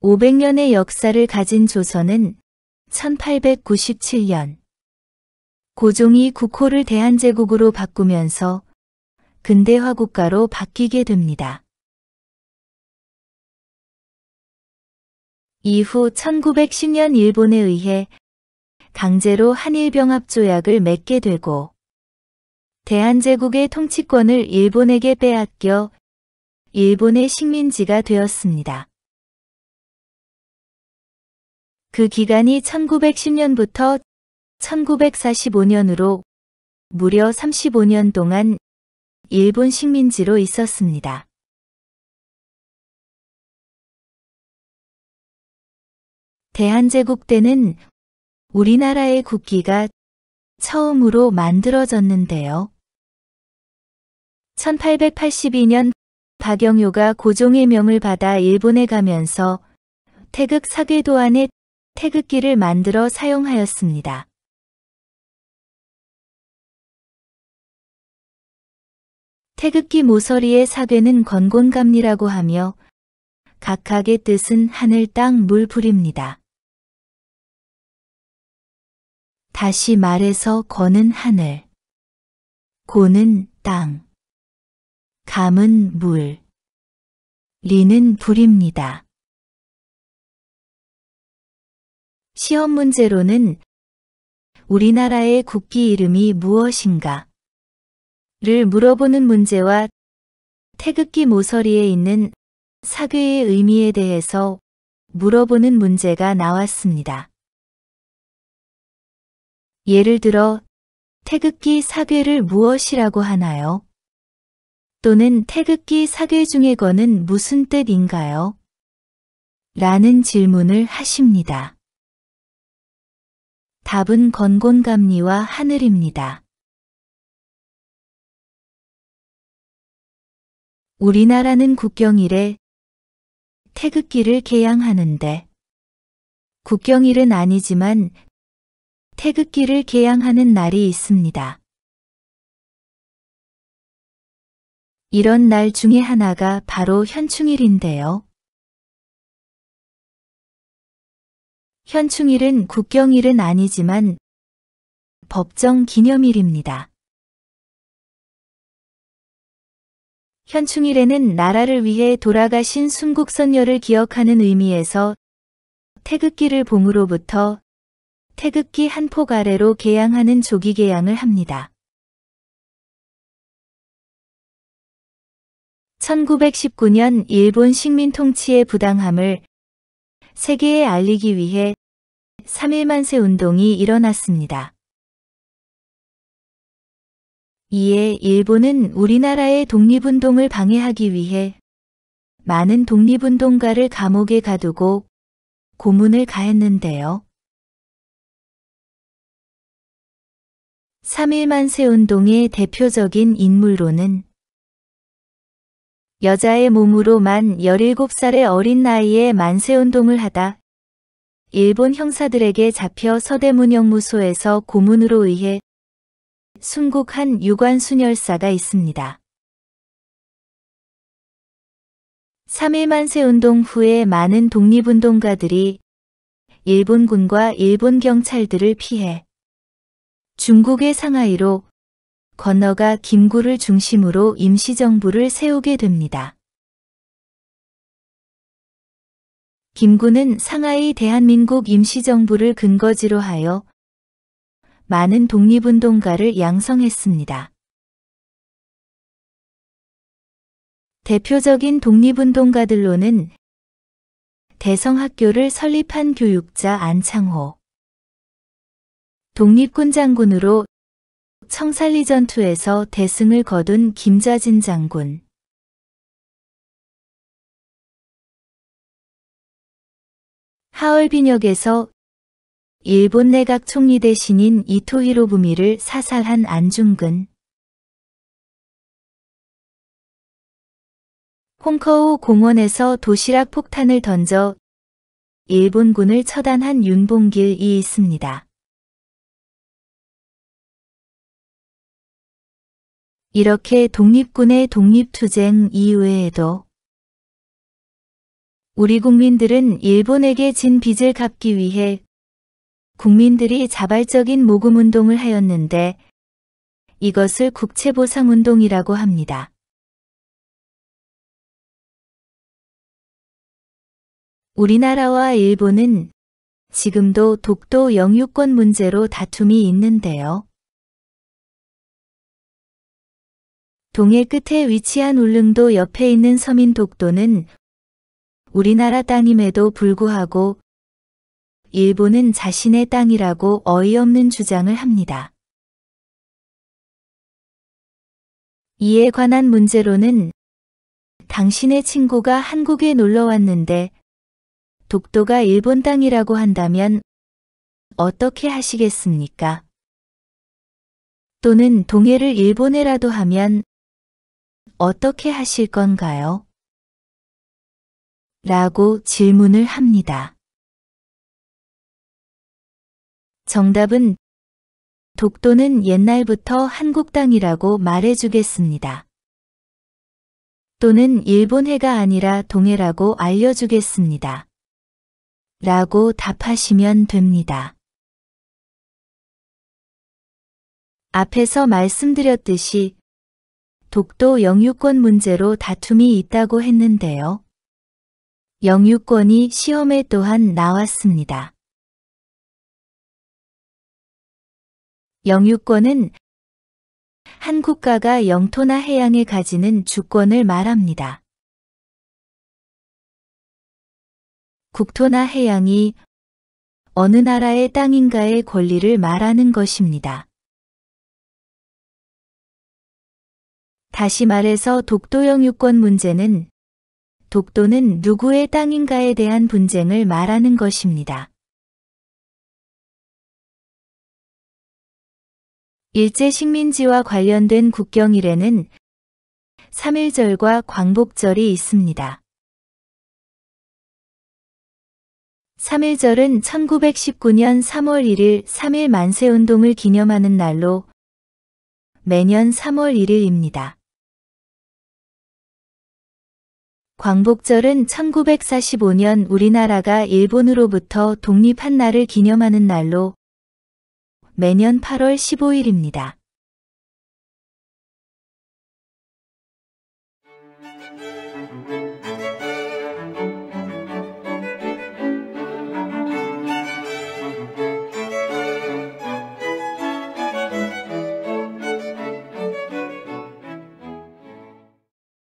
500년의 역사를 가진 조선은 1897년 고종이 국호를 대한제국으로 바꾸면서 근대화 국가로 바뀌게 됩니다. 이후 1910년 일본에 의해 강제로 한일병합조약을 맺게 되고 대한제국의 통치권을 일본에게 빼앗겨 일본의 식민지가 되었습니다. 그 기간이 1910년부터 1945년으로 무려 35년 동안 일본 식민지로 있었습니다. 대한제국 때는 우리나라의 국기가 처음으로 만들어졌는데요. 1882년 박영효가 고종의 명을 받아 일본에 가면서 태극 사궤도 안에 태극기를 만들어 사용하였습니다. 태극기 모서리의 사궤는 건곤감리라고 하며 각각의 뜻은 하늘, 땅, 물, 불입니다. 다시 말해서 건은 하늘, 고는 땅, 감은 물, 리는 불입니다. 시험 문제로는 우리나라의 국기 이름이 무엇인가? 를 물어보는 문제와 태극기 모서리에 있는 사궤의 의미에 대해서 물어보는 문제가 나왔습니다. 예를 들어 태극기 사궤를 무엇이라고 하나요? 또는 태극기 사궤 중의 건은 무슨 뜻인가요? 라는 질문을 하십니다. 답은 건곤감리와 하늘입니다. 우리나라는 국경일에 태극기를 개양하는데 국경일은 아니지만 태극기를 개양하는 날이 있습니다. 이런 날 중에 하나가 바로 현충일인데요. 현충일은 국경일은 아니지만 법정 기념일입니다. 현충일에는 나라를 위해 돌아가신 순국선열을 기억하는 의미에서 태극기를 봉으로부터 태극기 한 폭 아래로 개양하는 조기개양을 합니다. 1919년 일본 식민 통치의 부당함을 세계에 알리기 위해 3.1만세 운동이 일어났습니다. 이에 일본은 우리나라의 독립운동을 방해하기 위해 많은 독립운동가를 감옥에 가두고 고문을 가했는데요. 3.1만세 운동의 대표적인 인물로는 여자의 몸으로 만 17살의 어린 나이에 만세운동을 하다 일본 형사들에게 잡혀 서대문영무소에서 고문으로 의해 순국한 유관순열사가 있습니다. 3.1만세 운동 후에 많은 독립운동가들이 일본군과 일본 경찰들을 피해 중국의 상하이로 건너가 김구를 중심으로 임시정부를 세우게 됩니다. 김구는 상하이 대한민국 임시정부를 근거지로 하여 많은 독립운동가를 양성했습니다. 대표적인 독립운동가들로는 대성학교를 설립한 교육자 안창호, 독립군 장군으로 청산리 전투에서 대승을 거둔 김좌진 장군, 하얼빈역에서 일본 내각 총리 대신인 이토 히로부미를 사살한 안중근, 홍커우 공원에서 도시락 폭탄을 던져 일본군을 처단한 윤봉길이 있습니다. 이렇게 독립군의 독립투쟁 이외에도 우리 국민들은 일본에게 진 빚을 갚기 위해 국민들이 자발적인 모금운동을 하였는데 이것을 국채보상운동이라고 합니다. 우리나라와 일본은 지금도 독도 영유권 문제로 다툼이 있는데요. 동해 끝에 위치한 울릉도 옆에 있는 섬인 독도는 우리나라 땅임에도 불구하고 일본은 자신의 땅이라고 어이없는 주장을 합니다. 이에 관한 문제로는 당신의 친구가 한국에 놀러 왔는데 독도가 일본 땅이라고 한다면 어떻게 하시겠습니까? 또는 동해를 일본해라도 하면 어떻게 하실 건가요? 라고 질문을 합니다. 정답은 독도는 옛날부터 한국 땅이라고 말해주겠습니다. 또는 일본해가 아니라 동해라고 알려주겠습니다. 라고 답하시면 됩니다. 앞에서 말씀드렸듯이 독도 영유권 문제로 다툼이 있다고 했는데요. 영유권이 시험에 또한 나왔습니다. 영유권은 한 국가가 영토나 해양에 가지는 주권을 말합니다. 국토나 해양이 어느 나라의 땅인가의 권리를 말하는 것입니다. 다시 말해서 독도 영유권 문제는 독도는 누구의 땅인가에 대한 분쟁을 말하는 것입니다. 일제식민지와 관련된 국경일에는 3.1절과 광복절이 있습니다. 3.1절은 1919년 3월 1일 3.1 만세운동을 기념하는 날로 매년 3월 1일입니다. 광복절은 1945년 우리나라가 일본으로부터 독립한 날을 기념하는 날로 매년 8월 15일입니다.